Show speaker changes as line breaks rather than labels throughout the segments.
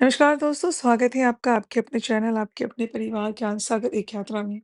नमस्कार दोस्तों, स्वागत है आपका आपके अपने चैनल, आपके अपने परिवार ज्ञान सागर एक यात्रा में।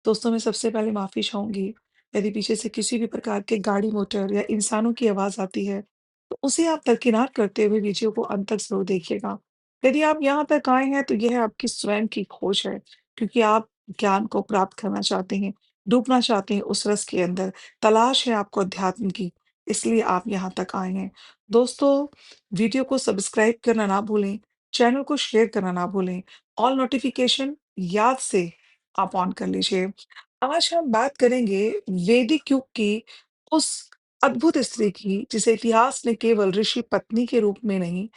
दोस्तों, मैं सबसे पहले माफ़ी चाहूँगी, यदि पीछे से किसी भी प्रकार के गाड़ी, मोटर या इंसानों की आवाज़ आती है, तो उसे आप दरकिनार करते हुए वीडियो को अंत तक ज़रूर देखिएगा। यदि आप यहाँ तक आए हैं, तो यह आपकी स्वयं की खोज है, क्योंकि आप ज्ञान को प्राप्त करना चाहते हैं, डूबना चाहते हैं उस रस के अंदर, तलाश है आपको अध्यात्म की, इसलिए आप यहाँ तक आए हैं। दोस्तों, वीडियो को सब्सक्राइब करना ना भूलें, चैनल को शेयर करना ना भूलें, ऑल नोटिफ़िकेशन याद से आप ऑन कर लीजिए। आज हम बात करेंगे वैदिक युग की उस अद्भुत स्त्री की जिसे इतिहास ने केवल ऋषि पत्नी के रूप में नहीं,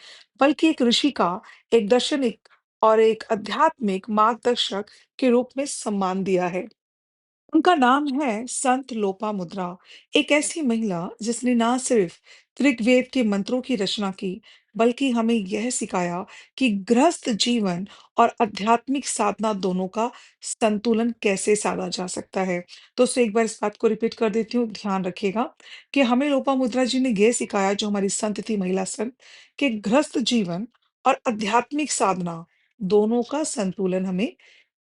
बल्कि एक ऋषि का, एक दार्शनिक और एक आध्यात्मिक मार्गदर्शक के रूप में सम्मान दिया है। उनका नाम है संत लोपामुद्रा, एक ऐसी महिला जिसने ना सिर्फ ऋग्वेद के मंत्रों की रचना की, बल्कि हमें यह सिखाया कि गृहस्थ जीवन और आध्यात्मिक साधना दोनों का संतुलन कैसे साधा जा सकता है। दोस्तों, एक बार इस बात को रिपीट कर देती हूँ, ध्यान रखिएगा कि हमें लोपामुद्रा जी ने यह सिखाया, जो हमारी संत थी, महिला संत, कि गृहस्थ जीवन और आध्यात्मिक साधना दोनों का संतुलन हमें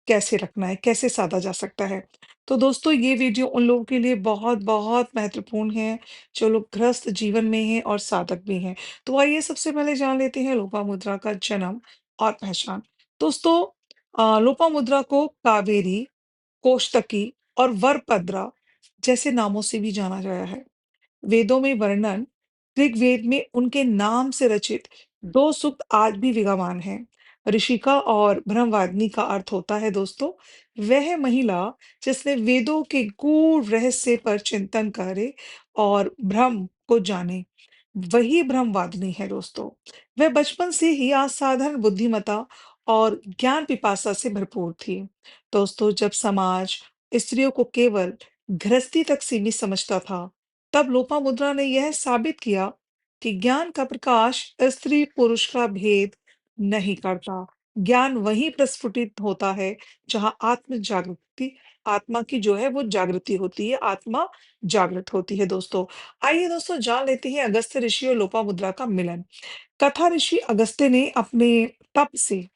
कैसे रखना है, कैसे साधा जा सकता है। तो दोस्तों, ये वीडियो उन लोगों के लिए बहुत-बहुत महत्वपूर्ण है, जो लोग गृहस्थ जीवन में हैं और साधक भी हैं। तो आइए सबसे पहले जान लेते हैं लोपामुद्रा का जन्म और पहचान। दोस्तों, लोपामुद्रा को कावेरी, कोष्टकी और वरपद्रा जैसे नामों से भी जाना गया है। वेदों में वर्णन, ऋग्वेद में उनके नाम से रचित 2 सूक्त आज भी विद्यमान हैं। ऋषिका और ब्रह्मवादिनी का अर्थ होता है दोस्तों, वह महिला जिसने वेदों के गूढ़ रहस्य पर चिंतन करे और ब्रह्म को जाने, वही ब्रह्मवादिनी है दोस्तों। वह बचपन से ही असाधारण बुद्धिमत्ता और ज्ञान पिपासा से भरपूर थी। दोस्तों, जब समाज स्त्रियों को केवल गृहस्थी तक सीमित समझता था, तब लोपामुद्रा ने यह साबित किया कि ज्ञान का प्रकाश स्त्री पुरुष का भेद नहीं करता। ज्ञान वहीं प्रस्फुटित होता है जहां आत्म जागृति, आत्मा की जो है वो जागृति होती है, आत्मा जागृत होती है दोस्तों। आइए दोस्तों, जान लेते हैं अगस्त्य ऋषि और लोपामुद्रा का मिलन। कथा ऋषि अगस्त्य ने अपने तप से,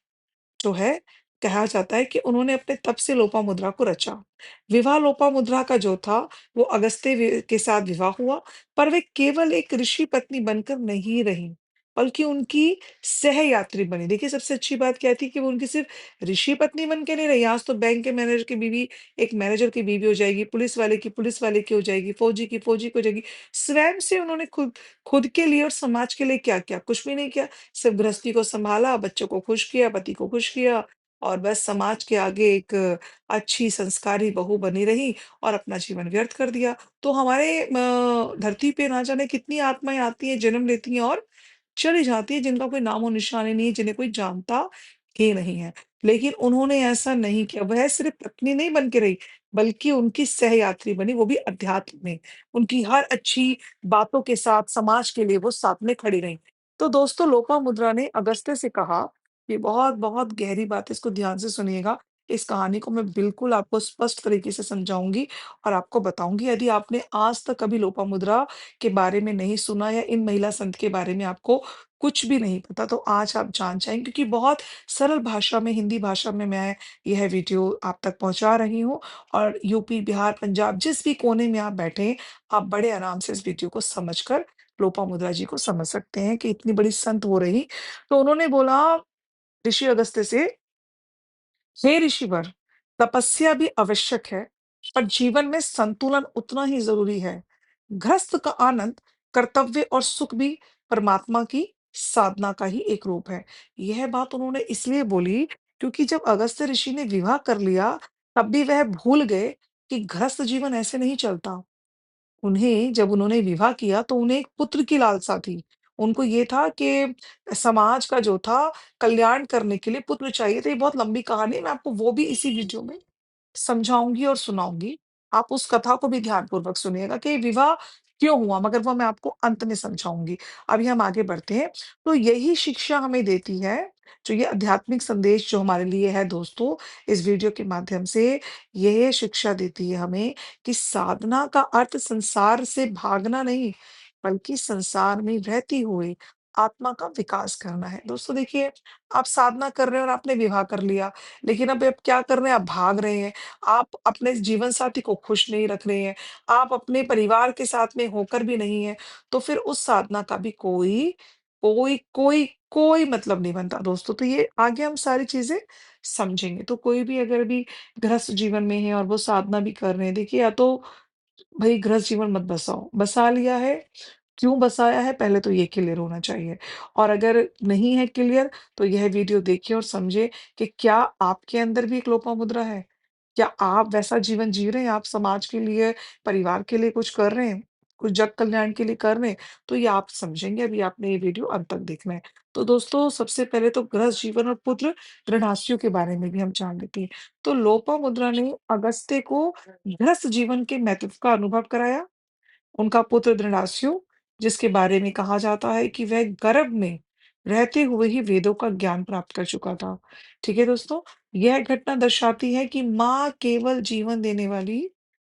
जो है, कहा जाता है कि उन्होंने अपने तप से लोपामुद्रा को रचा। विवाह लोपामुद्रा का जो था, वो के साथ विवाह हुआ, पर वे केवल एक ऋषि पत्नी बनकर नहीं रही, बल्कि उनकी सहयात्री बनी। देखिए, सबसे अच्छी बात क्या थी कि वो उनकी सिर्फ ऋषि पत्नी बन के नहीं रही। आज तो बैंक के मैनेजर की बीवी एक मैनेजर की बीवी हो जाएगी, पुलिस वाले की पुलिस वाले की हो जाएगी, फौजी की फौजी की हो जाएगी। स्वयं से उन्होंने खुद खुद के लिए और समाज के लिए क्या किया? कुछ भी नहीं किया। सिर्फ गृहस्थी को सँभाला, बच्चों को खुश किया, पति को खुश किया और बस समाज के आगे एक अच्छी संस्कारी बहू बनी रही और अपना जीवन व्यर्थ कर दिया। तो हमारे धरती पे ना जाने कितनी आत्माएँ आती हैं, जन्म लेती हैं और चली जाती हैं, जिनका कोई नामो-निशान ही नहीं है, जिन्हें कोई जानता ही नहीं है। लेकिन उन्होंने ऐसा नहीं किया, वह सिर्फ़ पत्नी नहीं बन के रही, बल्कि उनकी सहयात्री बनी, वो भी अध्यात्म में। उनकी हर अच्छी बातों के साथ समाज के लिए वो साथ में खड़ी रहीं। तो दोस्तों, लोपामुद्रा ने अगस्त्य से कहा, ये बहुत-बहुत गहरी बात है, इसको ध्यान से सुनिएगा। इस कहानी को मैं बिल्कुल आपको स्पष्ट तरीके से समझाऊँगी और आपको बताऊँगी। यदि आपने आज तक कभी लोपामुद्रा के बारे में नहीं सुना या इन महिला संत के बारे में आपको कुछ भी नहीं पता, तो आज आप जान जाएँगे, क्योंकि बहुत सरल भाषा में, हिंदी भाषा में मैं यह वीडियो आप तक पहुँचा रही हूँ और यूपी, बिहार, पंजाब जिस भी कोने में आप बैठे हैं, आप बड़े आराम से इस वीडियो को समझकर लोपामुद्रा जी को समझ सकते हैं कि इतनी बड़ी संत वो रही। तो उन्होंने बोला ऋषि अगस्त्य से, हे ऋषिवर, तपस्या भी आवश्यक है, पर जीवन में संतुलन उतना ही जरूरी है। गृहस्थ का आनंद, कर्तव्य और सुख भी परमात्मा की साधना का ही एक रूप है। यह बात उन्होंने इसलिए बोली, क्योंकि जब अगस्त्य ऋषि ने विवाह कर लिया, तब भी वह भूल गए कि गृहस्थ जीवन ऐसे नहीं चलता। उन्हें जब उन्होंने विवाह किया तो उन्हें एक पुत्र की लालसा थी। उनको ये था कि समाज का जो था कल्याण करने के लिए पुत्र चाहिए था। ये बहुत लंबी कहानी है, मैं आपको वो भी इसी वीडियो में समझाऊँगी और सुनाऊँगी। आप उस कथा को भी ध्यानपूर्वक सुनिएगा कि विवाह क्यों हुआ, मगर वो मैं आपको अंत में समझाऊँगी। अभी हम आगे बढ़ते हैं। तो यही शिक्षा हमें देती है, जो ये आध्यात्मिक संदेश जो हमारे लिए है दोस्तों, इस वीडियो के माध्यम से ये शिक्षा देती है हमें कि साधना का अर्थ संसार से भागना नहीं, बल्कि संसार में रहते हुए आत्मा का विकास करना है। दोस्तों देखिए, आप साधना कर रहे हैं और आपने विवाह कर लिया, लेकिन अब आप क्या कर रहे हैं? आप भाग रहे हैं, आप अपने जीवन साथी को खुश नहीं रख रहे हैं, आप अपने परिवार के साथ में होकर भी नहीं हैं, तो फिर उस साधना का भी कोई मतलब नहीं बनता दोस्तों। तो ये आगे हम सारी चीज़ें समझेंगे। तो कोई भी अगर भी गृहस्थ जीवन में है और वो साधना भी कर रहे हैं, देखिए या तो भई गृहस्थ जीवन मत बसाओ, बसा लिया है, क्यों बसाया है पहले तो ये क्लियर होना चाहिए। और अगर नहीं है क्लियर तो यह वीडियो देखिए और समझिए कि क्या आपके अंदर भी एक लोपामुद्रा है? क्या आप वैसा जीवन जी रहे हैं? आप समाज के लिए, परिवार के लिए कुछ कर रहे हैं? कुछ जग कल्याण के लिए कर रहे हैं? तो ये आप समझेंगे, अभी आपने ये वीडियो अंत तक देखना है। तो दोस्तों सबसे पहले तो गृहस्थ जीवन और पुत्र ऋणाश्रियों के बारे में भी हम जान लेते हैं। तो लोपामुद्रा ने अगस्त्य को गृहस्थ जीवन के महत्व का अनुभव कराया। उनका पुत्र धृतराष्ट्र, जिसके बारे में कहा जाता है कि वह गर्भ में रहते हुए ही वेदों का ज्ञान प्राप्त कर चुका था। ठीक है दोस्तों, यह घटना दर्शाती है कि माँ केवल जीवन देने वाली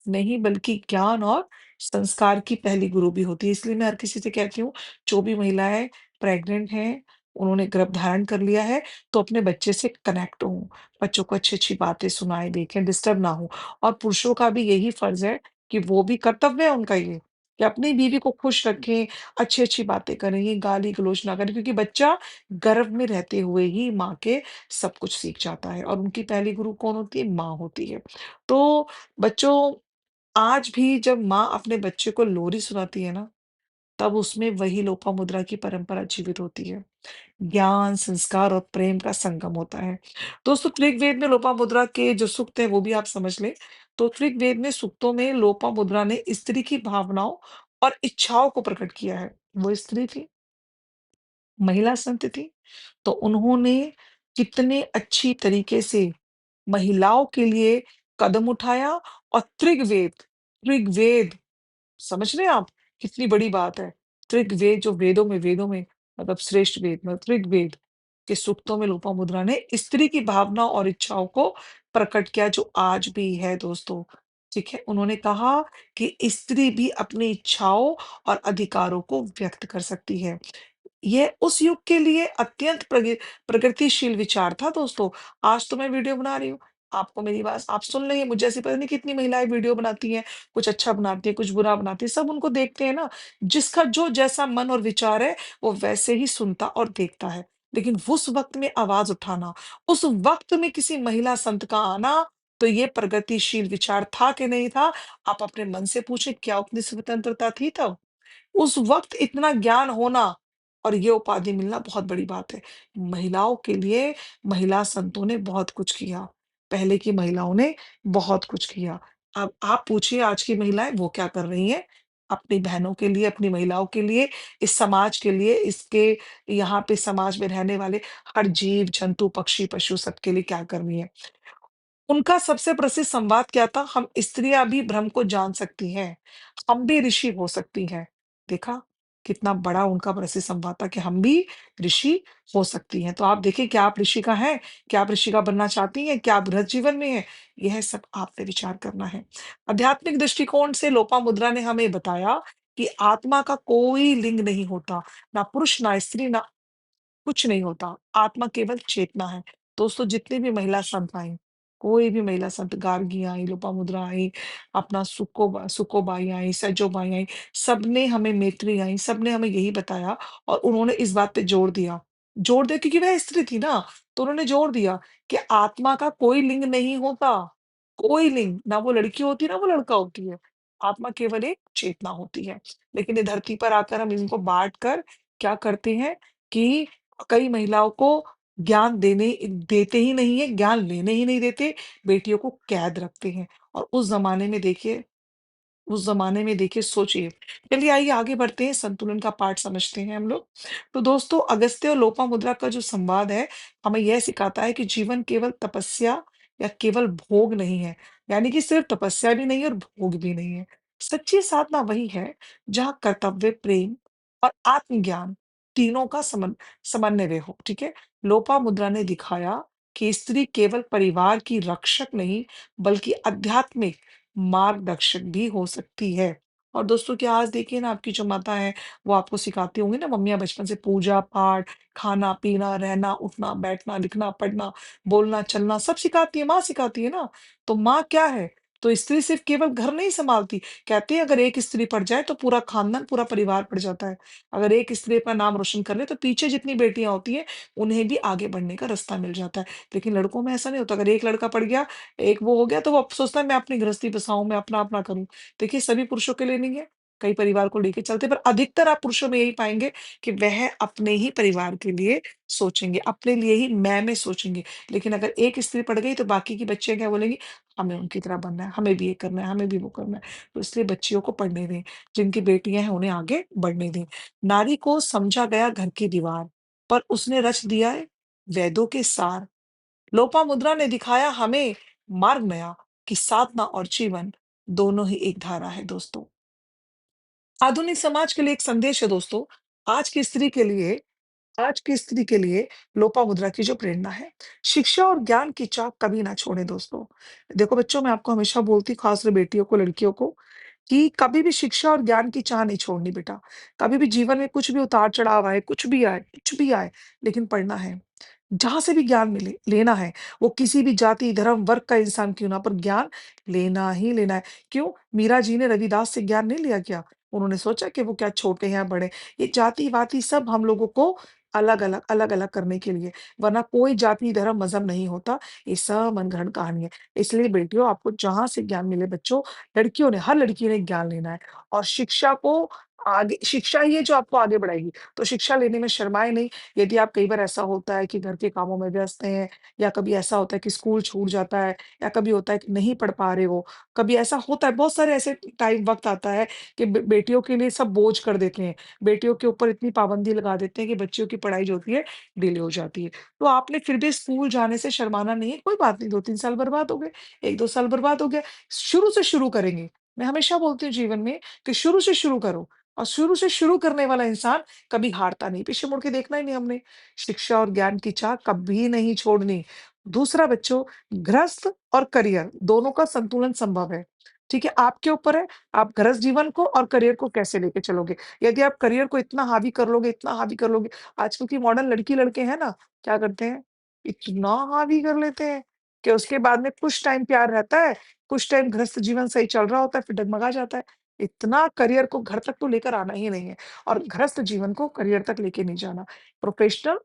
नहीं बल्कि ज्ञान और संस्कार की पहली गुरु भी होती है। इसलिए मैं हर किसी से कहती हूँ, जो भी महिलाएं प्रेग्नेंट हैं, उन्होंने गर्भ धारण कर लिया है, तो अपने बच्चे से कनेक्ट हो, बच्चों को अच्छी अच्छी बातें सुनाएं, देखें, डिस्टर्ब ना हो। और पुरुषों का भी यही फर्ज है कि वो भी कर्तव्य है उनका ये, कि अपनी बीवी को खुश रखें, अच्छी-अच्छी बातें करें, ये गाली-गलौच ना करें, क्योंकि बच्चा गर्भ में रहते हुए ही माँ के सब कुछ सीख जाता है और उनकी पहली गुरु कौन होती है? माँ होती है। तो बच्चों, आज भी जब माँ अपने बच्चे को लोरी सुनाती है ना, तब उसमें वही लोपामुद्रा की परंपरा जीवित होती है। ज्ञान, संस्कार और प्रेम का संगम होता है। दोस्तों ऋग्वेद में लोपामुद्रा के जो सूक्त हैं वो भी आप समझ लें। तो ऋग्वेद में सूक्तों में लोपामुद्रा ने स्त्री की भावनाओं और इच्छाओं को प्रकट किया है। वो स्त्री थी, महिला संत थी, तो उन्होंने कितने अच्छी तरीके से महिलाओं के लिए कदम उठाया। और ऋग्वेद समझ रहे हैं आप? कितनी बड़ी बात है। ऋग्वेद जो वेदों में मतलब श्रेष्ठ वेद मतलब ऋग्वेद के सूक्तों में लोपामुद्रा ने स्त्री की भावना और इच्छाओं को प्रकट किया, जो आज भी है दोस्तों। ठीक है? उन्होंने कहा कि स्त्री भी अपनी इच्छाओं और अधिकारों को व्यक्त कर सकती है। ये उस युग के लिए अत्यंत प्रगतिशील विचार था दोस्तों। आज तो मैं वीडियो बना रही हूँ, आपको मेरी बात आप सुन रही हैं, मुझे ऐसी पता नहीं कितनी महिलाएँ वीडियो बनाती हैं, कुछ अच्छा बनाती हैं, कुछ बुरा बनाती हैं, सब उनको देखते हैं ना, जिसका जो जैसा मन और विचार है, वो वैसे ही सुनता और देखता है। लेकिन उस वक़्त में आवाज़ उठाना, उस वक़्त में किसी महिला संत का आना, तो ये प्रगतिशील विचार था कि नहीं था? आप अपने मन से पूछें, क्या उतनी स्वतंत्रता थी तब? उस वक़्त इतना ज्ञान होना और ये उपाधि मिलना बहुत बड़ी बात है। महिलाओं के लिए महिला संतों ने बहुत कुछ किया। पहले की महिलाओं ने बहुत कुछ किया। अब आप पूछिए आज की महिलाएँ वो क्या कर रही हैं? अपनी बहनों के लिए, अपनी महिलाओं के लिए, इस समाज के लिए, इसके यहाँ पे समाज में रहने वाले हर जीव, जंतु, पक्षी, पशु सबके लिए क्या कर रही हैं। उनका सबसे प्रसिद्ध संवाद क्या था? हम स्त्रियाँ भी ब्रह्म को जान सकती हैं, हम भी ऋषि हो सकती हैं। देखा? कितना बड़ा उनका प्रसिद्ध संवाद था कि हम भी ऋषि हो सकती हैं। तो आप देखिए, क्या आप ऋषिका हैं? क्या आप ऋषिका बनना चाहती हैं? क्या आप गृहस्थ जीवन में हैं? यह सब आपने विचार करना है। आध्यात्मिक दृष्टिकोण से लोपामुद्रा ने हमें बताया कि आत्मा का कोई लिंग नहीं होता, ना पुरुष, ना स्त्री, ना कुछ नहीं होता, आत्मा केवल चेतना है। दोस्तों जितनी भी महिला संत आईं, कोई भी महिला संत गार्गी आई, लोपामुद्रा आई, अपना सुक्कोबाई आई, सजोबाई आई, सबने हमें मैत्री आई, सबने हमें यही बताया और उन्होंने इस बात पे जोर दिया क्योंकि वह स्त्री थी ना, तो उन्होंने जोर दिया कि आत्मा का कोई लिंग नहीं होता, कोई लिंग, ना वो लड़की होती है, ना वो लड़का होती है। आत्मा केवल एक चेतना होती है। लेकिन ये धरती पर आकर हम इनको बाँट कर क्या करते हैं कि कई महिलाओं को ज्ञान देते ही नहीं है, ज्ञान लेने ही नहीं देते, बेटियों को कैद रखते हैं। और उस ज़माने में देखिए सोचिए। चलिए आइए आगे बढ़ते हैं, संतुलन का पाठ समझते हैं हम लोग। तो दोस्तों अगस्त्य और लोपामुद्रा का जो संवाद है, हमें यह सिखाता है कि जीवन केवल तपस्या या केवल भोग नहीं है। यानी कि सिर्फ तपस्या भी नहीं है और भोग भी नहीं है। सच्ची साधना वही है, जहाँ कर्तव्य, प्रेम और आत्मज्ञान तीनों का समन्वय हो, ठीक है? लोपामुद्रा ने दिखाया कि स्त्री केवल परिवार की रक्षक नहीं, बल्कि आध्यात्मिक मार्गदर्शक भी हो सकती है। और दोस्तों क्या आज देखिए ना आपकी जो माता है, वो आपको सिखाती होंगी ना मम्मियाँ बचपन से पूजा-पाठ, खाना-पीना, रहना, उठना, बैठना, लिखना, पढ़ना, बोलना, चलना सब सिखाती है, माँ सिखाती है ना। तो माँ क्या है? तो स्त्री सिर्फ़ केवल घर नहीं सँभालती, कहते हैं अगर एक स्त्री पड़ जाए तो पूरा खानदान, पूरा परिवार पड़ जाता है। अगर एक स्त्री अपना नाम रोशन कर ले तो पीछे जितनी बेटियाँ होती हैं, उन्हें भी आगे बढ़ने का रास्ता मिल जाता है। लेकिन लड़कों में ऐसा नहीं होता, अगर एक लड़का पड़ गया, एक वो हो गया तो वो अब सोचता है मैं अपनी गृहस्थी बसाऊँ, मैं अपना-अपना करूँ। देखिए सभी पुरुषों के लिए नहीं है, कई परिवार को लेके चलते हैं, पर अधिकतर आप पुरुषों में यही पाएँगे कि वह अपने ही परिवार के लिए सोचेंगे, अपने लिए ही मैं में सोचेंगे। लेकिन अगर एक स्त्री पड़ गई तो बाकी की बच्चियाँ क्या बोलेंगी, हमें उनकी तरह बनना है, हमें भी ये करना है, हमें भी वो करना है। तो इसलिए बच्चियों को पढ़ने दें, जिनकी बेटियाँ हैं उन्हें आगे बढ़ने दें। नारी को समझा गया घर की दीवार, पर उसने रच दिया है वेदों के सार। लोपामुद्रा ने दिखाया हमें मार्ग नया कि साधना और जीवन दोनों ही एक धारा है दोस्तों। आधुनिक समाज के लिए एक संदेश है दोस्तों। आज की स्त्री के लिए आज की स्त्री के लिए लोपामुद्रा की जो प्रेरणा है, शिक्षा और ज्ञान की चाह कभी ना छोड़ें दोस्तों। देखो बच्चों, मैं आपको हमेशा बोलती हूँ, खासकर बेटियों को, लड़कियों को, कि कभी भी शिक्षा और ज्ञान की चाह नहीं छोड़नी बेटा। कभी भी जीवन में कुछ भी उतार-चढ़ाव आए, कुछ भी आए, लेकिन पढ़ना है। जहाँ से भी ज्ञान मिले, लेना है। वो किसी भी जाति, धर्म, वर्ग का इंसान क्यों ना, पर ज्ञान लेना ही लेना है। क्यों? मीरा जी ने रविदास से ज्ञान नहीं लिया क्या? उन्होंने सोचा कि वो क्या छोटे हैं या बड़े। ये जाति-वाति सब हम लोगों को अलग-अलग करने के लिए, वरना कोई जाति, धर्म, मज़हब नहीं होता। ये सब मनगढ़ंत कहानी है। इसलिए बेटियों, आपको जहाँ से ज्ञान मिले बच्चों, लड़कियों ने, हर लड़की ने ज्ञान लेना है और शिक्षा ही है जो आपको आगे बढ़ाएगी। तो शिक्षा लेने में शर्माएँ नहीं। यदि आप, कई बार ऐसा होता है कि घर के कामों में व्यस्त हैं, या कभी ऐसा होता है कि स्कूल छूट जाता है, या कभी होता है कि नहीं पढ़ पा रहे हो, कभी ऐसा होता है, बहुत सारे ऐसे टाइम वक़्त आता है कि बेटियों के लिए सब बोझ कर देते हैं। बेटियों के ऊपर इतनी पाबंदी लगा देते हैं कि बच्चियों की पढ़ाई जो होती है, डिले हो जाती है। तो आपने फिर भी स्कूल जाने से शर्माना नहीं है, कोई बात नहीं, 2-3 साल बर्बाद हो गए, 1-2 साल बर्बाद हो गया, शुरू से शुरू करेंगे। मैं हमेशा बोलती हूँ जीवन में कि शुरू से शुरू करो, और शुरू से शुरू करने वाला इंसान कभी हारता नहीं, पीछे मुड़ के देखना ही नहीं हमने। शिक्षा और ज्ञान की चाह कभी नहीं छोड़नी। दूसरा बच्चों, गृहस्थ और करियर दोनों का संतुलन संभव है। ठीक है? आपके ऊपर है, आप गृहस्थ जीवन को और करियर को कैसे लेके चलोगे। यदि आप करियर को इतना हावी कर लोगे, आजकल की मॉडर्न लड़की-लड़के हैं ना, क्या करते हैं? इतना हावी कर लेते हैं कि उसके बाद में कुछ टाइम प्यार रहता है, कुछ टाइम गृहस्थ जीवन सही चल रहा होता है, फिर डगमगा जाता है। इतना करियर को घर तक तो लेकर आना ही नहीं है, और गृहस्थ जीवन को करियर तक लेके नहीं जाना। प्रोफेशनल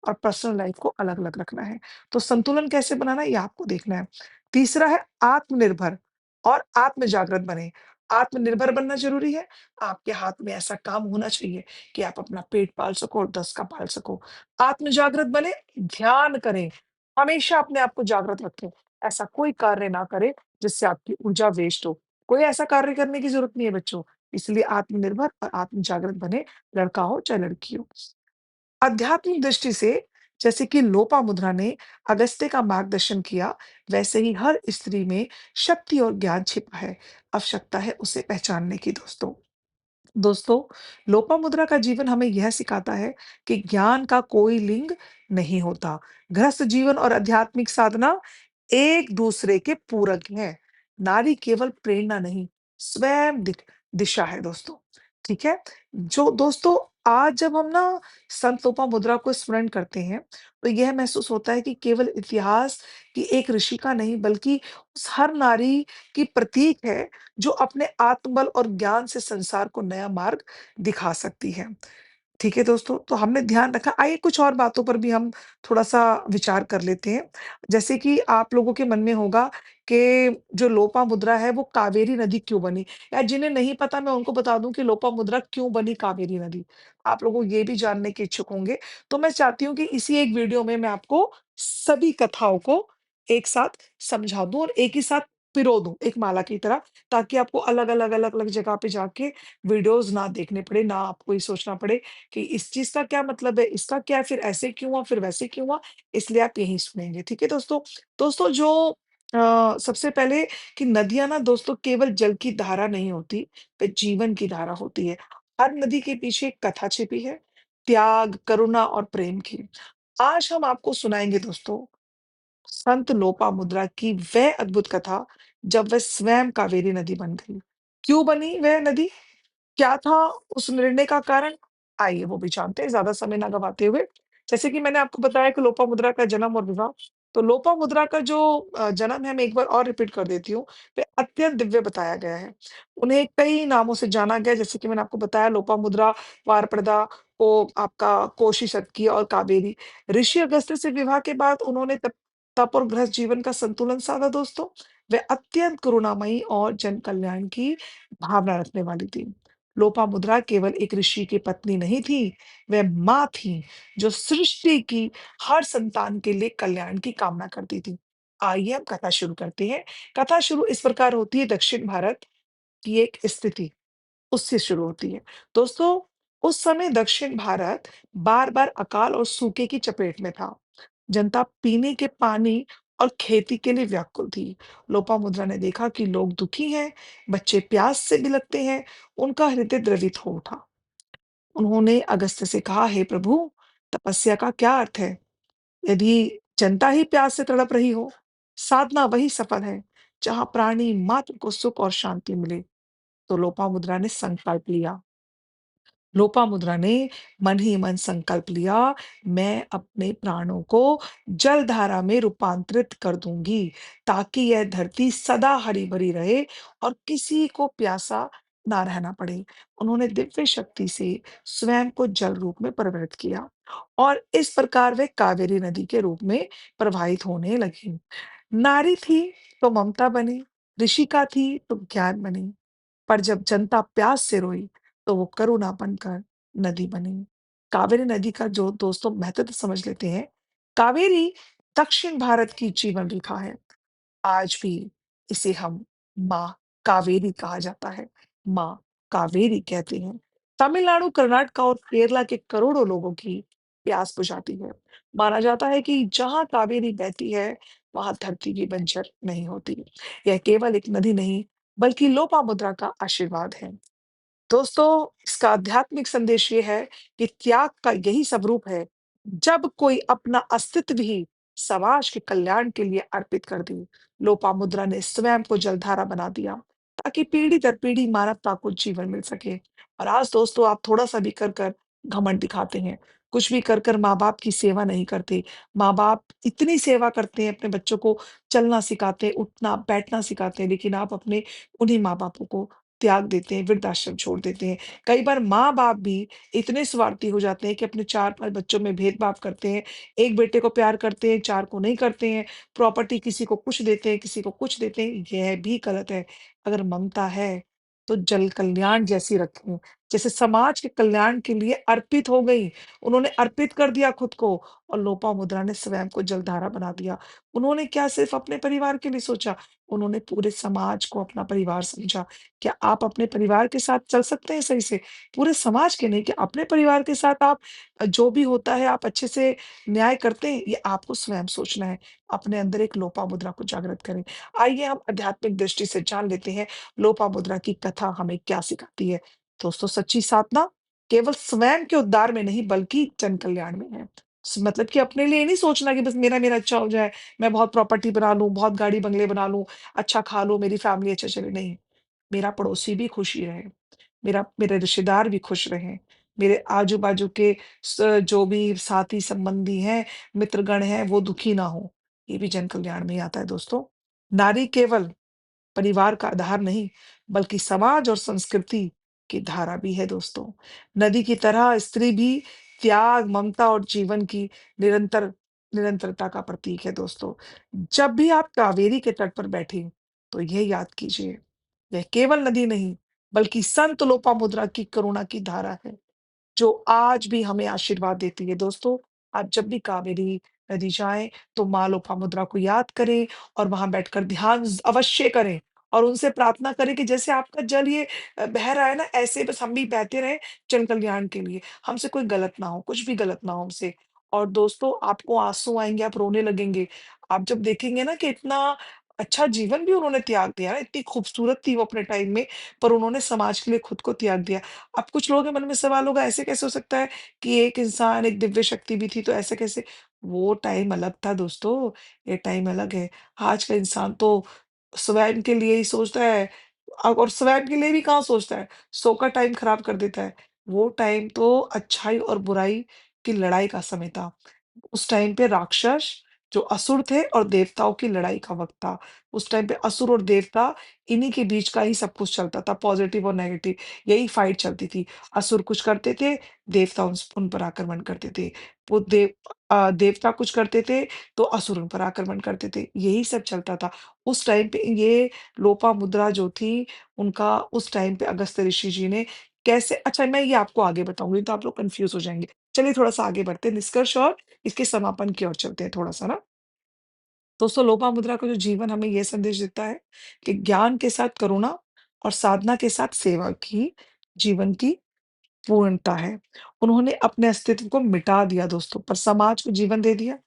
और पर्सनल लाइफ को अलग-अलग रखना है। तो संतुलन कैसे बनाना है, ये आपको देखना है। तीसरा है आत्मनिर्भर और आत्म जागृत बनें। आत्मनिर्भर बनना ज़रूरी है। आपके हाथ में ऐसा काम होना चाहिए कि आप अपना पेट पाल सको और 10 का पाल सको। आत्म जागृत बनें, ध्यान करें, हमेशा अपने आप को जागृत रखें। ऐसा कोई कार्य ना करें जिससे आपकी ऊर्जा वेस्ट हो। कोई ऐसा कार्य करने की ज़रूरत नहीं है बच्चों। इसलिए आत्मनिर्भर और आत्म जागृत बनें, लड़का हो चाहे लड़की हो। आध्यात्मिक दृष्टि से, जैसे कि लोपामुद्रा ने अगस्त्य का मार्गदर्शन किया, वैसे ही हर स्त्री में शक्ति और ज्ञान छिपा है। आवश्यकता है उसे पहचानने की दोस्तों। दोस्तों, लोपामुद्रा का जीवन हमें यह सिखाता है कि ज्ञान का कोई लिंग नहीं होता। गृहस्थ जीवन और आध्यात्मिक साधना एक दूसरे के पूरक हैं। नारी केवल प्रेरणा नहीं, स्वयं दिशा है दोस्तों। ठीक है? जो दोस्तों, आज जब हम ना संत लोपामुद्रा को स्मरण करते हैं, तो यह महसूस होता है कि केवल इतिहास की एक ऋषिका नहीं, बल्कि उस हर नारी की प्रतीक है जो अपने आत्मबल और ज्ञान से संसार को नया मार्ग दिखा सकती है। ठीक है दोस्तों, तो हमने ध्यान रखा। आइए कुछ और बातों पर भी हम थोड़ा-सा विचार कर लेते हैं। जैसे कि आप लोगों के मन में होगा कि जो लोपामुद्रा है वो कावेरी नदी क्यों बनी? या जिन्हें नहीं पता, मैं उनको बता दूँ कि लोपामुद्रा क्यों बनी कावेरी नदी। आप लोगों ये भी जानने के इच्छुक होंगे। तो मैं चाहती हूँ कि इसी एक वीडियो में मैं आपको सभी कथाओं को एक साथ समझा दूँ और एक ही साथ पिरो दूँ, एक माला की तरह, ताकि आपको अलग-अलग जगह पे जाके वीडियोज़ ना देखने पड़े, ना आपको ये सोचना पड़े कि इस चीज़ का क्या मतलब है, इसका क्या है, फिर ऐसे क्यों हुआ, फिर वैसे क्यों हुआ, इसलिए आप यही सुनेंगे, ठीक है दोस्तों? दोस्तों, जो सबसे पहले कि नदियाँ ना दोस्तों केवल जल की धारा नहीं होती, वे जीवन की धारा होती है। हर नदी के पीछे एक कथा छिपी है, त्याग, करुणा और प्रेम की। आज हम आपको सुनाएँगे दोस्तों, संत लोपामुद्रा की वह अद्भुत कथा, जब वह स्वयं कावेरी नदी बन गई। क्यों बनी वह नदी? क्या था उस निर्णय का कारण? आइए वो भी जानते हैं ज़्यादा समय ना गवाते हुए। जैसे कि मैंने आपको बताया कि लोपामुद्रा का जन्म और विवाह, तो लोपामुद्रा का जो जन्म है मैं एक बार और रिपीट कर देती हूँ, वे अत्यंत दिव्य बताया गया है। उन्हें कई नामों से जाना गया जैसे कि मैंने आपको बताया लोपामुद्रा, वारप्रदा को आपका कोशी शतकी और कावेरी। ऋषि अगस्त्य से विवाह के बाद उन्होंने तप तप और गृहस्थ जीवन का संतुलन साधा दोस्तों। वे अत्यंत करुणामयी और जन कल्याण की भावना रखने वाली थी। लोपामुद्रा केवल एक ऋषि की पत्नी नहीं थी, वह माँ थी, जो सृष्टि की हर संतान के लिए कल्याण की कामना करती थी। आइए हम कथा शुरू करते हैं। कथा शुरू इस प्रकार होती है दक्षिण भारत की एक स्थिति, उससे शुरू होती है। दोस्तों, उस समय दक्षिण भारत बार-बार अकाल और सूखे की चपेट में था। जनता पीने के पानी और खेती के लिए व्याकुल थी। लोपामुद्रा ने देखा कि लोग दुखी हैं, बच्चे प्यास से बिलखते हैं, उनका हृदय द्रवित हो उठा। उन्होंने अगस्त्य से कहा, हे प्रभु, तपस्या का क्या अर्थ है? यदि जनता ही प्यास से तड़प रही हो, साधना वही सफल है, जहाँ प्राणी मात्र को सुख और शांति मिले। तो लोपामुद्रा ने संकल्प लिया। लोपामुद्रा ने मन ही मन संकल्प लिया, मैं अपने प्राणों को जलधारा में रूपांतरित कर दूंगी, ताकि यह धरती सदा हरी भरी रहे और किसी को प्यासा ना रहना पड़े। उन्होंने दिव्य शक्ति से स्वयं को जल रूप में परिवर्तित किया और इस प्रकार वे कावेरी नदी के रूप में प्रवाहित होने लगी। नारी थी तो ममता बनी, ऋषिका थी तो ज्ञान बनी, पर जब जनता प्यास से रोई, तो वो करुणा बनकर नदी बनी। कावेरी नदी का जो दोस्तों महत्व तो समझ लेते हैं। कावेरी दक्षिण भारत की जीवन रेखा है। आज भी इसे हम माँ कावेरी कहा जाता है। माँ कावेरी कहते हैं। तमिलनाडु, कर्नाटक और केरला के करोड़ों लोगों की प्यास बुझाती है। माना जाता है कि जहाँ कावेरी बहती है, वहाँ धरती भी बंजर नहीं होती। यह केवल एक नदी नहीं, बल्कि लोपामुद्रा का आशीर्वाद है। दोस्तों, इसका आध्यात्मिक संदेश ये है कि त्याग का यही स्वरूप है। जब कोई अपना अस्तित्व ही समाज के कल्याण के लिए अर्पित कर दे। लोपामुद्रा ने स्वयं को जलधारा बना दिया, ताकि पीढ़ी दर पीढ़ी मानवता को जीवन मिल सके। और आज दोस्तों आप थोड़ा-सा भी कर कर घमंड दिखाते हैं। कुछ भी कर कर माँ-बाप की सेवा नहीं करते। माँ-बाप इतनी सेवा करते हैं, अपने बच्चों को चलना सिखाते हैं, उठना, बैठना सिखाते हैं, लेकिन आप अपने उन्हीं माँ-बापों को त्याग देते हैं, वृद्धाश्रम छोड़ देते हैं। कई बार माँ-बाप भी इतने स्वार्थी हो जाते हैं कि अपने 4-5 बच्चों में भेदभाव करते हैं। एक बेटे को प्यार करते हैं, 4 को नहीं करते हैं। प्रॉपर्टी किसी को कुछ देते हैं, किसी को कुछ देते हैं, यह भी गलत है। अगर ममता है, तो जल कल्याण जैसी रखें, जैसे समाज के कल्याण के लिए अर्पित हो गई। उन्होंने अर्पित कर दिया खुद को और लोपामुद्रा ने स्वयं को जलधारा बना दिया। उन्होंने क्या सिर्फ़ अपने परिवार के लिए सोचा, उन्होंने पूरे समाज को अपना परिवार समझा। क्या आप अपने परिवार के साथ चल सकते हैं सही से? पूरे समाज के नहीं, क्या अपने परिवार के साथ आप जो भी होता है आप अच्छे से न्याय करते हैं? ये आपको स्वयं सोचना है। अपने अंदर एक लोपामुद्रा को जागृत करें। आइए हम आध्यात्मिक दृष्टि से जान लेते हैं लोपामुद्रा की कथा हमें क्या सिखाती है। दोस्तों सच्ची साधना केवल स्वयं के उद्धार में नहीं बल्कि जन कल्याण में है। मतलब कि अपने लिए नहीं सोचना कि बस मेरा-मेरा अच्छा हो जाए, मैं बहुत प्रॉपर्टी बना लूँ, बहुत गाड़ी बंगले बना लूँ, अच्छा खा लूँ, मेरी फैमिली अच्छा चले, नहीं। मेरा पड़ोसी भी खुशी रहे, मेरे रिश्तेदार भी खुश रहें, मेरे आजू-बाजू के जो भी साथी संबंधी हैं, मित्रगण हैं, वो दुखी ना हों। ये भी जन कल्याण में ही आता है दोस्तों। नारी केवल परिवार का आधार नहीं, बल्कि समाज और संस्कृति की धारा भी है दोस्तों। नदी की तरह स्त्री भी त्याग, ममता और जीवन की निरंतरता का प्रतीक है दोस्तों। जब भी आप कावेरी के तट पर बैठें, तो यह याद कीजिए, यह केवल नदी नहीं, बल्कि संत लोपामुद्रा की करुणा की धारा है। जो आज भी हमें आशीर्वाद देती है। दोस्तों, आप जब भी कावेरी नदी जाएँ, तो माँ लोपामुद्रा को याद करें और वहाँ बैठकर ध्यान अवश्य करें और उनसे प्रार्थना करें कि जैसे आपका जल ये बह रहा है ना, ऐसे बस हम भी बहते रहें जन कल्याण के लिए। हमसे कोई गलत ना हो, कुछ भी गलत ना हो हमसे। और दोस्तों, आपको आँसू आएँगे, आप रोने लगेंगे। आप जब देखेंगे ना कि इतना अच्छा जीवन भी उन्होंने त्याग दिया ना, इतनी खूबसूरत थी वो अपने टाइम में, पर उन्होंने समाज के लिए खुद को त्याग दिया। अब कुछ लोगों के मन में सवाल होगा ऐसे कैसे हो सकता है कि एक इंसान एक दिव्य शक्ति भी थी तो ऐसे कैसे? वो टाइम अलग था दोस्तों, ये टाइम अलग है। आज का इंसान तो स्वयं के लिए ही सोचता है, और स्वयं के लिए भी कहाँ सोचता है, सो का टाइम खराब कर देता है। वो टाइम तो अच्छाई और बुराई की लड़ाई का समय था। उस टाइम पे राक्षस जो असुर थे और देवताओं की लड़ाई का वक़्त था। उस टाइम पे असुर और देवता इन्हीं के बीच का ही सब कुछ चलता था, पॉज़िटिव और नेगेटिव यही फाइट चलती थी। असुर कुछ करते थे, देवता उन पर आक्रमण करते थे। वो देवता कुछ करते थे, तो असुर उन पर आक्रमण करते थे। यही सब चलता था। उस टाइम पे ये लोपामुद्रा जो थी, उनका उस टाइम पे अगस्त्य ऋषि जी ने कैसे अच्छा मैं ये आपको आगे बताऊँगी, तो आप लोग कन्फ्यूज़ हो जाएँगे। चलिए थोड़ा-सा आगे बढ़ते हैं, निष्कर्ष और इसके समापन की ओर चलते हैं थोड़ा-सा ना। दोस्तों लोपामुद्रा का जो जीवन हमें ये संदेश देता है कि ज्ञान के साथ करुणा और साधना के साथ सेवा की जीवन की पूर्णता है। उन्होंने अपने अस्तित्व को मिटा दिया दोस्तों, पर समाज को जीवन दे दिया।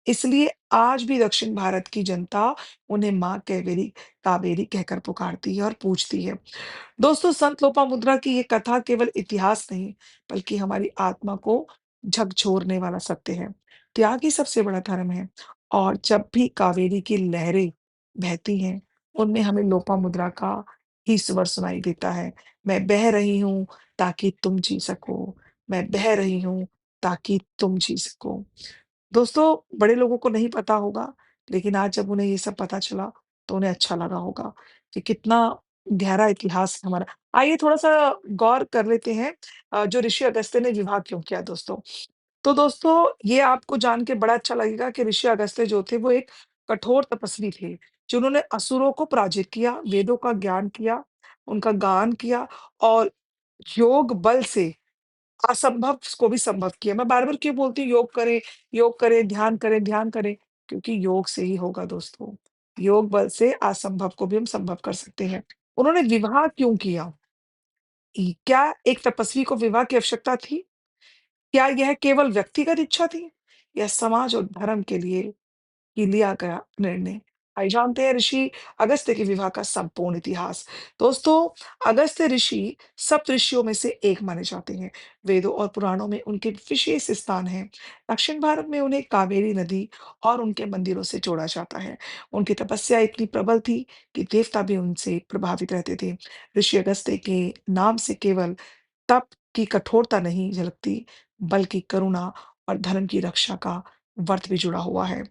इसलिए आज भी दक्षिण भारत की जनता उन्हें माँ कावेरी कहकर पुकारती है और पूजती है। दोस्तों संत लोपामुद्रा की ये कथा केवल इतिहास नहीं, बल्कि हमारी आत्मा को झकझोरने वाला सत्य है। त्याग ही सबसे बड़ा धर्म है और जब भी कावेरी की लहरें बहती हैं, उनमें हमें लोपामुद्रा का ही स्वर सुनाई देता है। मैं बह रही हूँ ताकि तुम जी सको, मैं बह रही हूँ ताकि तुम जी सको। दोस्तों, बड़े लोगों को नहीं पता होगा, लेकिन आज जब उन्हें ये सब पता चला, तो उन्हें अच्छा लगा होगा कि कितना गहरा इतिहास है हमारा। आइए थोड़ा-सा गौर कर लेते हैं जो ऋषि अगस्त्य ने विवाह क्यों किया दोस्तों। तो दोस्तों, ये आपको जान के बड़ा अच्छा लगेगा कि ऋषि अगस्त्य जो थे, वो एक कठोर तपस्वी थे, जिन्होंने असुरों को पराजित किया, वेदों का ज्ञान किया, उनका गान किया और योग बल से असंभव को भी संभव किया। मैं बार-बार क्यों बोलती हूँ योग करें, ध्यान करें, क्योंकि योग से ही होगा दोस्तों। योग बल से असंभव को भी हम संभव कर सकते हैं। उन्होंने विवाह क्यों किया? क्या एक तपस्वी को विवाह की आवश्यकता थी? क्या यह केवल व्यक्तिगत इच्छा थी? या समाज और धर्म के लिए ही लिया गया निर्णय। आइए जानते हैं ऋषि अगस्त्य के विवाह का संपूर्ण इतिहास। दोस्तों, अगस्त्य ऋषि सप्तऋषियों में से एक माने जाते हैं। वेदों और पुराणों में उनके विशेष स्थान है। दक्षिण भारत में उन्हें कावेरी नदी और उनके मंदिरों से जोड़ा जाता है। उनकी तपस्या इतनी प्रबल थी कि देवता भी उनसे प्रभावित रहते थे। ऋषि अगस्त्य के नाम से केवल तप की कठोरता नहीं झलकती, बल्कि करुणा और धर्म की रक्षा का व्रत भी जुड़ा हुआ है।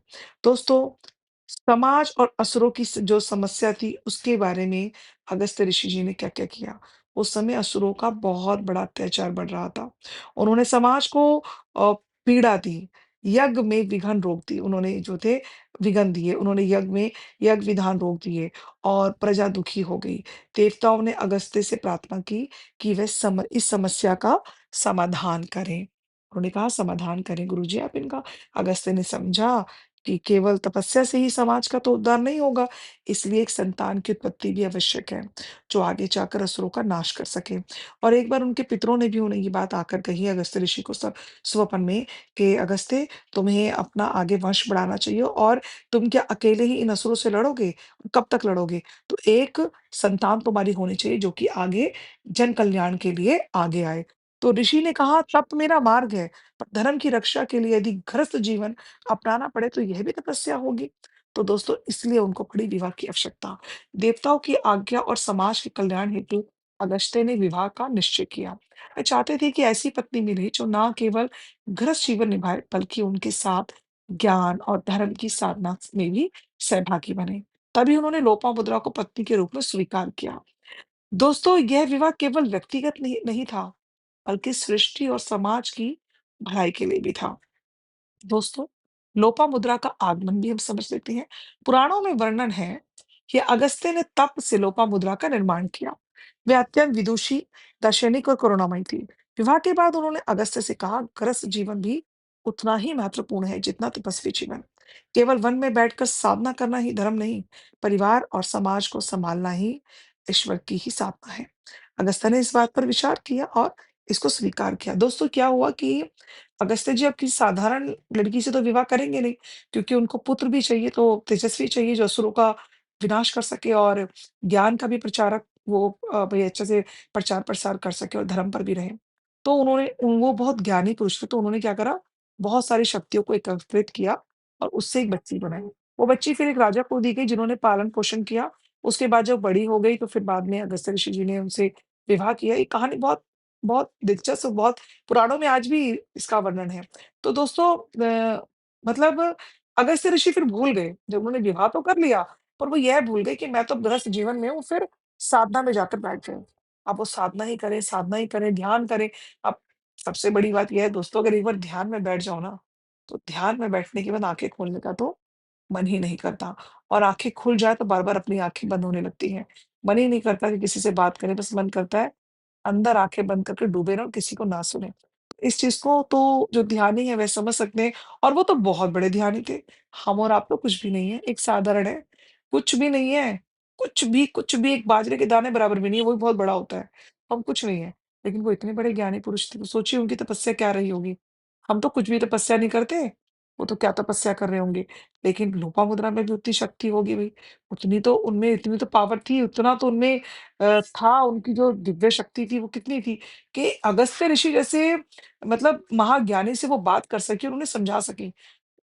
दोस्तों, समाज और असुरों की जो समस्या थी, उसके बारे में अगस्त्य ऋषि जी ने क्या-क्या किया। उस समय असुरों का बहुत बड़ा अत्याचार बढ़ रहा था। उन्होंने समाज को पीड़ा दी, यज्ञ में विघन रोक दी। उन्होंने जो थे विघन दिए, उन्होंने यज्ञ विधान रोक दिए और प्रजा दुखी हो गई। देवताओं ने अगस्त्य से प्रार्थना की कि वह इस समस्या का समाधान करें। उन्होंने कहा समाधान करें गुरुजी आप इनका। अगस्त्य ने समझा कि केवल तपस्या से ही समाज का तो उद्धार नहीं होगा, इसलिए एक संतान की उत्पत्ति भी आवश्यक है, जो आगे जाकर असुरों का नाश कर सके। और एक बार उनके पितरों ने भी उन्हें ये बात आकर कही अगस्त्य ऋषि को स्वप्न में कि अगस्त्य तुम्हें अपना आगे वंश बढ़ाना चाहिए और तुम क्या अकेले ही इन असुरों से लड़ोगे? कब तक लड़ोगे? तो एक संतान तुम्हारी होनी चाहिए जो कि आगे जन कल्याण के लिए आगे आए। तो ऋषि ने कहा तप मेरा मार्ग है, पर धर्म की रक्षा के लिए यदि गृहस्थ जीवन अपनाना पड़े तो यह भी तपस्या होगी। तो दोस्तों इसलिए उनको पड़ी विवाह की आवश्यकता। देवताओं की आज्ञा और समाज के कल्याण हेतु अगस्त्य ने विवाह का निश्चय किया। वे चाहते थे कि ऐसी पत्नी मिले जो ना केवल गृहस्थ जीवन निभाए बल्कि उनके साथ ज्ञान और धर्म की साधना में भी सहभागी बने। तभी उन्होंने लोपामुद्रा को पत्नी के रूप में स्वीकार किया। दोस्तों यह विवाह केवल व्यक्तिगत नहीं था, बल्कि सृष्टि और समाज की भलाई के लिए भी था। दोस्तों, लोपामुद्रा का आगमन भी हम समझ लेते हैं। पुराणों में वर्णन है कि अगस्त्य ने तप से लोपामुद्रा का निर्माण किया। वे अत्यंत विदुषी, दार्शनिक और करुणामयी थी। विवाह के बाद उन्होंने अगस्त्य से कहा, गृहस्थ जीवन भी उतना ही महत्वपूर्ण है जितना तपस्वी जीवन। केवल वन में बैठकर साधना करना ही धर्म नहीं, परिवार और समाज को संभालना ही ईश्वर की ही साधना है। अगस्त्य ने इस बात पर विचार किया और इसको स्वीकार किया। दोस्तों, क्या हुआ कि अगस्त्य जी अब किसी साधारण लड़की से तो विवाह करेंगे नहीं, क्योंकि उनको पुत्र भी चाहिए, तो तेजस्वी चाहिए जो असुरों का विनाश कर सके और ज्ञान का भी प्रचारक वो भई अच्छे से प्रचार-प्रसार कर सके और धर्म पर भी रहे। तो वो बहुत ज्ञानी पुरुष थे, तो उन्होंने क्या करा, बहुत सारी शक्तियों को एकत्रित किया और उससे एक बच्ची बनाई। वो बच्ची फिर एक राजा को दी गई जिन्होंने पालन-पोषण किया, उसके बाद जब बड़ी हो गई तो फिर बाद में अगस्त्य ऋषि जी ने उनसे विवाह किया। ये कहानी बहुत बहुत दिलचस्प, बहुत पुराणों में आज भी इसका वर्णन है। तो दोस्तों मतलब अगस्त्य ऋषि फिर भूल गए, जब उन्होंने विवाह तो कर लिया, पर वो यह भूल गए कि मैं तो गृहस्थ जीवन में हूँ, फिर साधना में जाकर बैठ गए। अब वो साधना ही करें, ध्यान करें। अब सबसे बड़ी बात ये है दोस्तों, अगर एक बार ध्यान में बैठ जाओ ना, तो ध्यान में बैठने के बाद आँखें खोलने का तो मन ही नहीं करता, और आँखें खुल जाए तो बार-बार अपनी आँखें बंद होने लगती हैं। मन ही नहीं करता कि किसी से बात करें, बस मन करता है अंदर आँखें बंद करके डूबे रहो, किसी को ना सुने। इस चीज़ को तो जो ध्यानी है वह समझ सकते हैं, और वो तो बहुत बड़े ध्यानी थे। हम और आप तो कुछ भी नहीं है, एक साधारण है, कुछ भी नहीं है, कुछ भी एक बाजरे के दाने बराबर भी नहीं है, वो भी बहुत बड़ा होता है। हम कुछ नहीं है, लेकिन वो इतने बड़े ज्ञानी पुरुष थे, तो सोचिए उनकी तपस्या क्या रही होगी। हम तो कुछ भी तपस्या नहीं करते, वो तो क्या तपस्या कर रहे होंगे। लेकिन लोपामुद्रा में भी उतनी शक्ति होगी भई, उतनी तो उनमें इतनी तो पावर थी, उतना तो उनमें था, उनकी जो दिव्य शक्ति थी वो कितनी थी कि अगस्त्य ऋषि जैसे मतलब महाज्ञानी से वो बात कर सकीं और उन्हें समझा सकीं।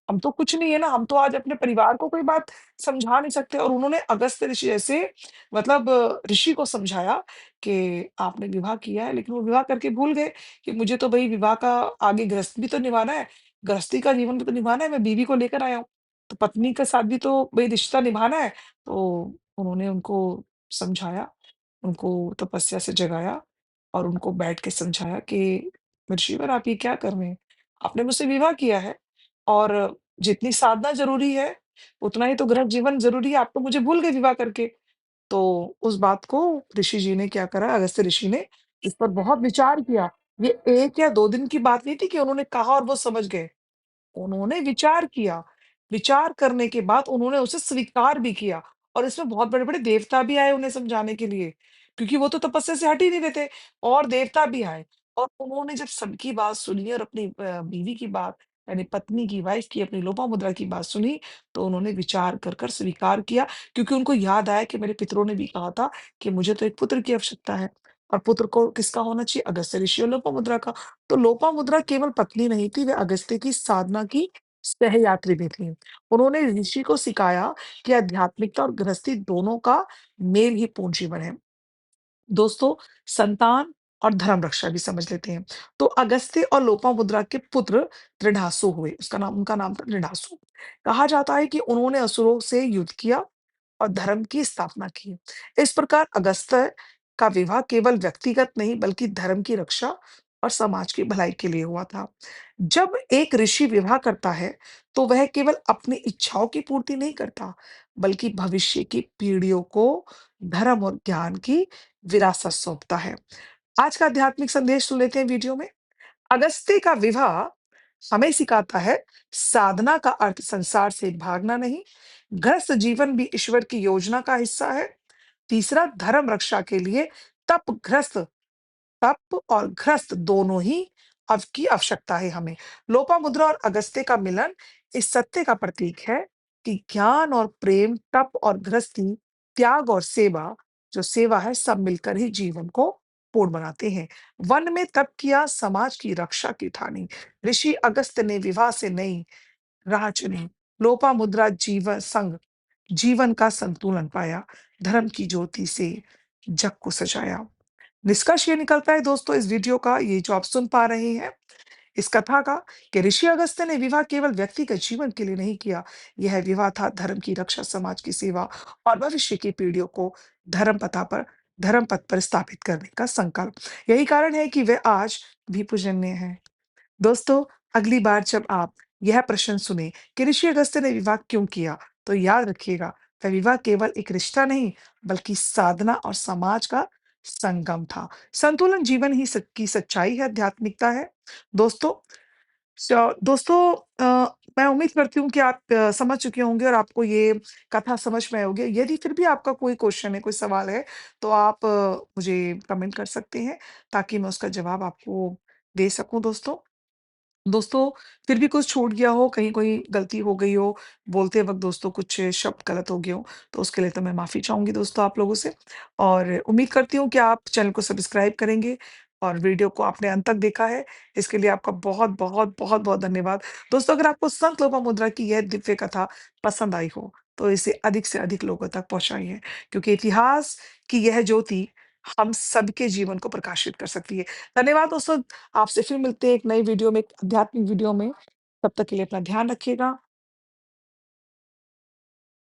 हम तो कुछ नहीं है ना, हम तो आज अपने परिवार को कोई बात समझा नहीं सकते, और उन्होंने अगस्त्य ऋषि जैसे मतलब ऋषि को समझाया कि आपने विवाह किया है, लेकिन वो विवाह करके भूल गए कि मुझे तो भई विवाह का आगे गृहस्थ भी तो निभाना है, गृहस्थी का जीवन भी तो निभाना है, मैं बीवी को लेकर आया हूँ, तो पत्नी के साथ भी तो भई रिश्ता निभाना है। तो उन्होंने उनको समझाया, उनको तपस्या से जगाया और उनको बैठ के समझाया कि ऋषिवर आप ये क्या कर रहे हैं? आपने मुझसे विवाह किया है, और जितनी साधना ज़रूरी है, उतना ही तो गृह जीवन ज़रूरी है, आप तो मुझे भूल गए विवाह करके। तो उस बात को ऋषि जी ने क्या करा, अगस्त्य ऋषि ने इस पर बहुत विचार किया। ये 1 या 2 दिन की बात नहीं थी कि उन्होंने कहा और वो समझ गए। उन्होंने विचार किया, विचार करने के बाद उन्होंने उसे स्वीकार भी किया, और इसमें बहुत बड़े-बड़े देवता भी आए उन्हें समझाने के लिए, क्योंकि वो तो तपस्या से हट ही नहीं रहे थे, और देवता भी आए। और उन्होंने जब सबकी बात सुनी और अपनी बीवी की बात, यानी पत्नी की, वाइफ की, अपनी लोपामुद्रा की बात सुनी, तो उन्होंने विचार कर कर स्वीकार किया, क्योंकि उनको याद आया कि मेरे पितरों ने भी कहा था कि मुझे तो एक पुत्र की आवश्यकता है, और पुत्र को किसका होना चाहिए? अगस्त्य ऋषि और लोपामुद्रा का। तो लोपामुद्रा केवल पत्नी नहीं थी, वे अगस्त्य की साधना की सहयात्री भी थी। उन्होंने ऋषि को सिखाया कि आध्यात्मिकता और गृहस्थी दोनों का मेल ही पूर्ण जीवन है। दोस्तों, संतान और धर्म रक्षा भी समझ लेते हैं। तो अगस्त्य और लोपामुद्रा के पुत्र त्रिढ़ासु हुए। उनका नाम था त्रिढ़ासु। कहा जाता है कि उन्होंने असुरों से युद्ध किया और धर्म की स्थापना की। इस प्रकार अगस्त्य का विवाह केवल व्यक्तिगत नहीं, बल्कि धर्म की रक्षा और समाज की भलाई के लिए हुआ था। जब एक ऋषि विवाह करता है, तो वह केवल अपनी इच्छाओं की पूर्ति नहीं करता, बल्कि भविष्य की पीढ़ियों को धर्म और ज्ञान की विरासत सौंपता है। आज का आध्यात्मिक संदेश सुन लेते हैं वीडियो में। अगस्त्य का विवाह हमें सिखाता है, साधना का अर्थ संसार से भागना नहीं, गृहस्थ जीवन भी ईश्वर की योजना का हिस्सा है। तीसरा, धर्म रक्षा के लिए तप गृहस्थ तप और ग्रस्त दोनों ही अव की आवश्यकता है हमें। लोपामुद्रा और अगस्त्य का मिलन इस सत्य का प्रतीक है कि ज्ञान और प्रेम, तप और गृहस्थी, त्याग और सेवा, जो सेवा है, सब मिलकर ही जीवन को पूर्ण बनाते हैं। वन में तप किया, समाज की रक्षा की ठानी। ऋषि अगस्त्य ने विवाह से नई राह चुनी। लोपामुद्रा जीवन का संतुलन पाया, धर्म की ज्योति से जग को सजाया। निष्कर्ष ये निकलता है दोस्तों इस वीडियो का, ये जो आप सुन पा रहे हैं, इस कथा का, कि ऋषि अगस्त्य ने विवाह केवल व्यक्तिगत जीवन के लिए नहीं किया। यह विवाह था धर्म की रक्षा, समाज की सेवा और भविष्य की पीढ़ियों को धर्म पथ पर स्थापित करने का संकल्प। यही कारण है कि वे आज भी पूजनीय है। दोस्तों, अगली बार जब आप यह प्रश्न सुने कि ऋषि अगस्त्य ने विवाह क्यों किया, तो याद रखिएगा, वह विवाह केवल एक रिश्ता नहीं, बल्कि साधना और समाज का संगम था। संतुलन जीवन ही की सच्चाई है, आध्यात्मिकता है। दोस्तों, दोस्तों, मैं उम्मीद करती हूँ कि आप समझ चुके होंगे और आपको ये कथा समझ में आई होगी। यदि फिर भी आपका कोई क्वेश्चन है, कोई सवाल है, तो आप मुझे कमेंट कर सकते हैं, ताकि मैं उसका जवाब आपको दे सकूं। दोस्तों, दोस्तों, फिर भी कुछ छूट गया हो, कहीं कोई गलती हो गई हो, बोलते वक़्त दोस्तों कुछ शब्द गलत हो गए हों, तो उसके लिए तो मैं माफ़ी चाहूँगी दोस्तों आप लोगों से, और उम्मीद करती हूँ कि आप चैनल को सब्सक्राइब करेंगे और वीडियो को आपने अंत तक देखा है, इसके लिए आपका बहुत-बहुत, बहुत-बहुत धन्यवाद। दोस्तों, अगर आपको संत लोपामुद्रा की यह दिव्य कथा पसंद आई हो, तो इसे अधिक से अधिक लोगों तक पहुँचाइए, क्योंकि इतिहास की यह ज्योति हम सबके जीवन को प्रकाशित कर सकती है। धन्यवाद दोस्तों, आपसे फिर मिलते हैं एक नई वीडियो में, एक आध्यात्मिक वीडियो में। तब तक के लिए अपना ध्यान रखिएगा।